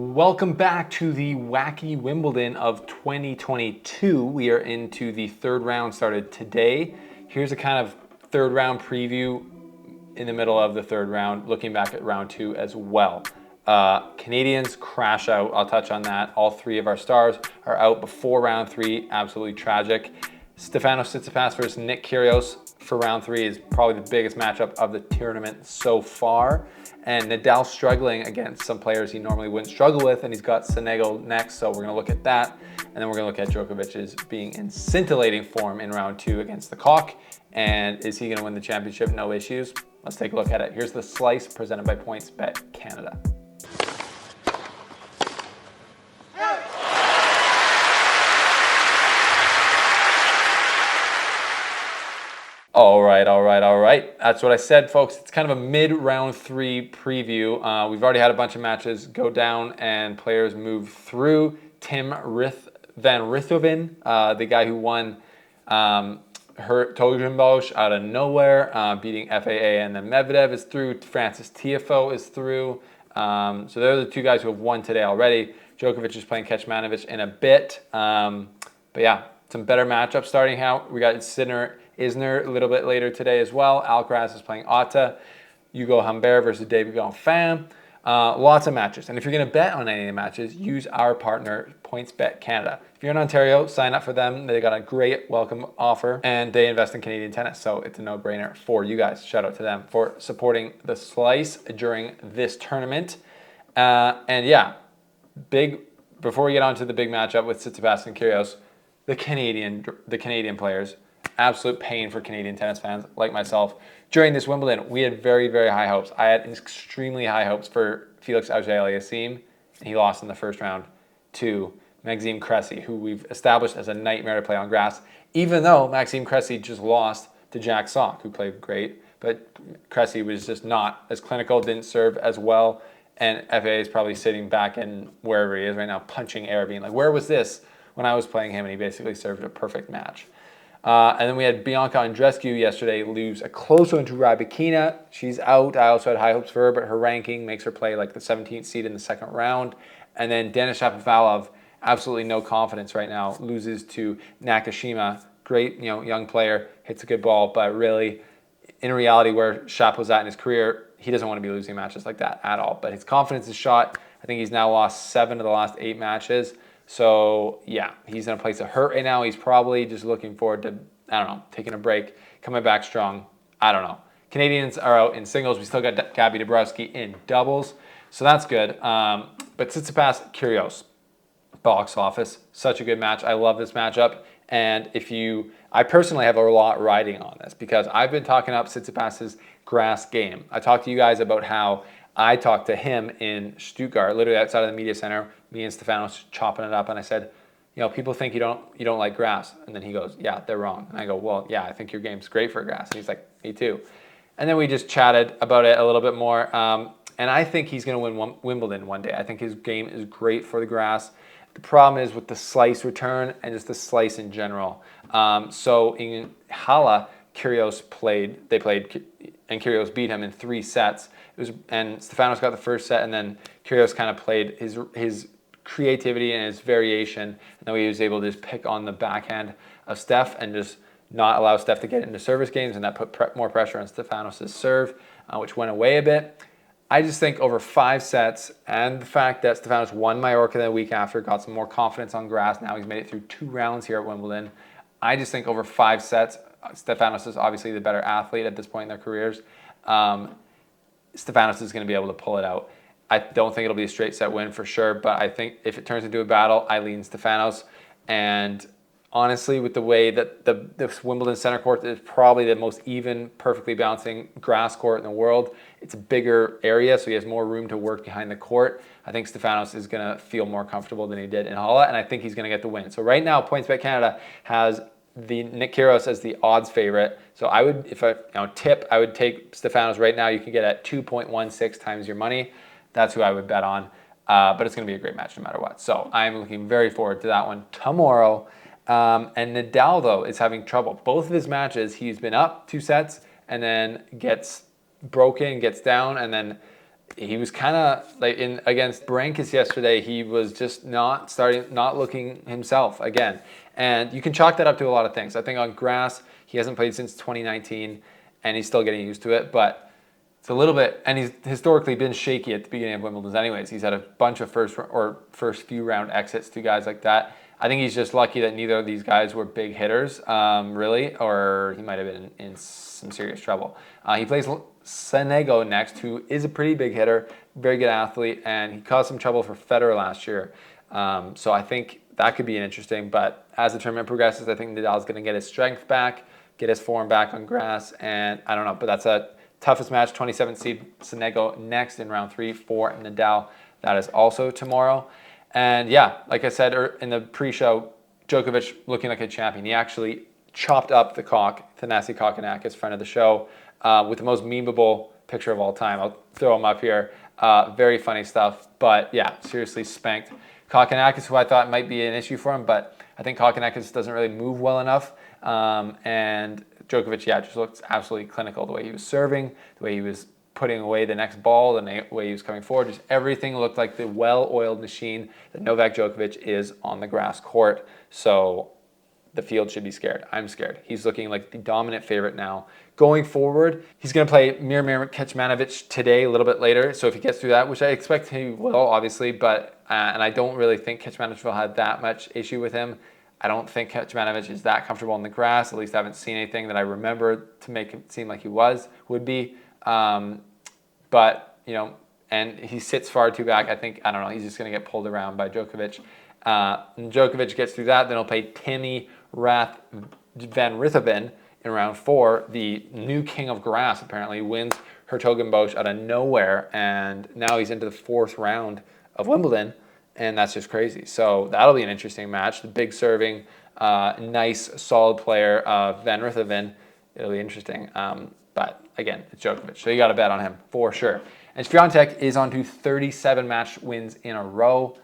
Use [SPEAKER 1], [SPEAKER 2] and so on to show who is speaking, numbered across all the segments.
[SPEAKER 1] Welcome back to the wacky Wimbledon of 2022. We are into the third round, started today. Here's a kind of third round preview in the middle of the third round, looking back at round two as well. Canadians crash out. I'll touch on that. All three of our stars are out before round three. Absolutely tragic. Stefanos Tsitsipas versus Nick Kyrgios for round three is probably the biggest matchup of the tournament so far. And Nadal struggling against some players he normally wouldn't struggle with, and he's got Senegal next, so we're going to look at that. And then we're going to look at Djokovic's being in scintillating form in round two against the Cock. And is he going to win the championship? No issues. Let's take a look at it. Here's the slice presented by PointsBet Canada. All right. That's what I said, folks. It's kind of a mid-round three preview. We've already had a bunch of matches go down and players move through. Tim van Rijthoven, the guy who won Togenbosch out of nowhere, beating FAA, and then Medvedev is through. Francis Tiafoe is through. So they're the two guys who have won today already. Djokovic is playing Kecmanovic in a bit. But yeah, some better matchups starting out. We got Isner a little bit later today as well. Alcaraz is playing Otta. Hugo Humbert versus David Goffin. Lots of matches. And if you're going to bet on any of the matches, use our partner, PointsBet Canada. If you're in Ontario, sign up for them. They got a great welcome offer, and they invest in Canadian tennis, so it's a no-brainer for you guys. Shout out to them for supporting the slice during this tournament. And yeah, before we get on to the big matchup with Tsitsipas and Kyrgios, the Canadian players, absolute pain for Canadian tennis fans like myself. During this Wimbledon, we had very, very high hopes. I had extremely high hopes for Felix Auger-Aliassime, and he lost in the first round to Maxime Cressy, who we've established as a nightmare to play on grass, even though Maxime Cressy just lost to Jack Sock, who played great, but Cressy was just not as clinical, didn't serve as well, and FAA is probably sitting back in wherever he is right now, punching air, being like, where was this when I was playing him? And he basically served a perfect match. And then we had Bianca Andreescu yesterday lose a close one to Rybakina. She's out. I also had high hopes for her, but her ranking makes her play like the 17th seed in the second round. And then Denis Shapovalov, absolutely no confidence right now, loses to Nakashima. Great, young player, hits a good ball, but really, in reality, where Shap was at in his career, he doesn't want to be losing matches like that at all. But his confidence is shot. I think he's now lost 7 of the last 8 matches. So, yeah, he's in a place of hurt right now. He's probably just looking forward to, taking a break, coming back strong. I don't know. Canadians are out in singles. We still got Gabby Dabrowski in doubles. So that's good. But Tsitsipas, Kyrgios, box office. Such a good match. I love this matchup. And I personally have a lot riding on this because I've been talking up Tsitsipas's grass game. I talked to you guys about how I talked to him in Stuttgart, literally outside of the media center, me and Stefanos chopping it up, and I said, people think you don't like grass. And then he goes, yeah, they're wrong. And I go, well, yeah, I think your game's great for grass. And he's like, me too. And then we just chatted about it a little bit more. And I think he's going to win Wimbledon one day. I think his game is great for the grass. The problem is with the slice return and just the slice in general. So in Halle, Kyrgios played, and Kyrgios beat him in 3 sets. And Stefanos got the first set, and then Kyrgios kind of played his creativity and his variation, and then he was able to just pick on the backhand of Steph and just not allow Steph to get into service games, and that put more pressure on Stefanos' serve, which went away a bit. I just think over 5 sets, and the fact that Stefanos won Mallorca the week after, got some more confidence on grass. Now he's made it through 2 rounds here at Wimbledon. I just think over 5 sets, Stefanos is obviously the better athlete at this point in their careers. Stefanos is going to be able to pull it out. I don't think it'll be a straight set win for sure, but I think if it turns into a battle, I lean Stefanos. And honestly, with the way that this Wimbledon center court is probably the most even, perfectly bouncing grass court in the world, it's a bigger area, so he has more room to work behind the court. I think Stefanos is going to feel more comfortable than he did in Halle, and I think he's going to get the win. So right now, PointsBet Canada has the Nick Kyrgios as the odds favorite. So I would, if I tip, I would take Stefanos right now. You can get at 2.16 times your money. That's who I would bet on. But it's going to be a great match no matter what. So I'm looking very forward to that one tomorrow. And Nadal, though, is having trouble. Both of his matches, he's been up 2 sets and then gets broken, gets down, and then he was kind of like against Berankis yesterday. He was just not looking himself again. And you can chalk that up to a lot of things. I think on grass, he hasn't played since 2019, and he's still getting used to it. But it's a little bit, and he's historically been shaky at the beginning of Wimbledon anyways. He's had a bunch of first few round exits to guys like that. I think he's just lucky that neither of these guys were big hitters, really, or he might have been in some serious trouble. He plays Sonego next, who is a pretty big hitter, very good athlete, and he caused some trouble for Federer last year. So I think that could be an interesting, but as the tournament progresses, I think Nadal's going to get his strength back, get his form back on grass, and I don't know, but that's a toughest match, 27th seed Sonego next in round 3 for Nadal. That is also tomorrow. And yeah, like I said in the pre-show, Djokovic looking like a champion. He actually chopped up the Thanasi Kokkinakis, friend of the show, with the most memeable picture of all time. I'll throw him up here. Very funny stuff. But yeah, seriously spanked Kokkinakis, who I thought might be an issue for him, but I think Kokkinakis doesn't really move well enough. And Djokovic, yeah, just looked absolutely clinical. The way he was serving, the way he was putting away the next ball, the way he was coming forward, just everything looked like the well-oiled machine that Novak Djokovic is on the grass court. So the field should be scared. I'm scared. He's looking like the dominant favorite now. Going forward, he's going to play Miomir Kecmanovic today, a little bit later. So if he gets through that, which I expect he will, obviously, but and I don't really think Kecmanovic will have that much issue with him. I don't think Kecmanovic is that comfortable on the grass. At least I haven't seen anything that I remember to make him seem like he would be. But, you know, and he sits far too back. I don't know, he's just going to get pulled around by Djokovic. And Djokovic gets through that, then he'll play Timmy Rath van Rijthoven in round 4. The new king of grass apparently wins Hertogenbosch out of nowhere, and now he's into the 4th round of Wimbledon, and that's just crazy. So that'll be an interesting match. The big serving, nice, solid player, van Rijthoven. It'll be interesting. But again, it's Djokovic, so you got to bet on him for sure. And Swiatek is on to 37 match wins in a row,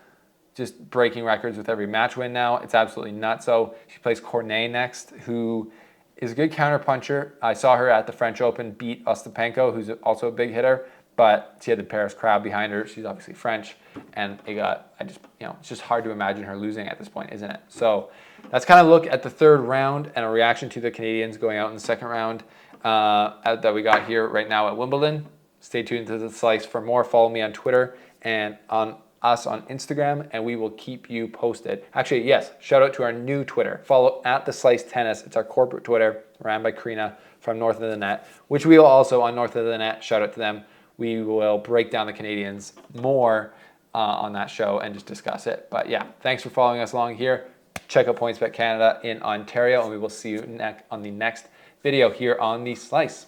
[SPEAKER 1] just breaking records with every match win now. It's absolutely nuts. So she plays Cornet next, who is a good counterpuncher. I saw her at the French Open beat Ostapenko, who's also a big hitter, but she had the Paris crowd behind her. She's obviously French, and it's just hard to imagine her losing at this point, isn't it? So that's kind of look at the 3rd round and a reaction to the Canadians going out in the 2nd round. That we got here right now at Wimbledon. Stay tuned to The Slice for more. Follow me on Twitter and on us on Instagram, and we will keep you posted. Actually, yes, shout out to our new Twitter. Follow at The Slice Tennis. It's our corporate Twitter, ran by Karina from North of the Net, which we will also on North of the Net, shout out to them. We will break down the Canadians more on that show and just discuss it. But yeah, thanks for following us along here. Check out PointsBet Canada in Ontario, and we will see you on the next video here on The Slice.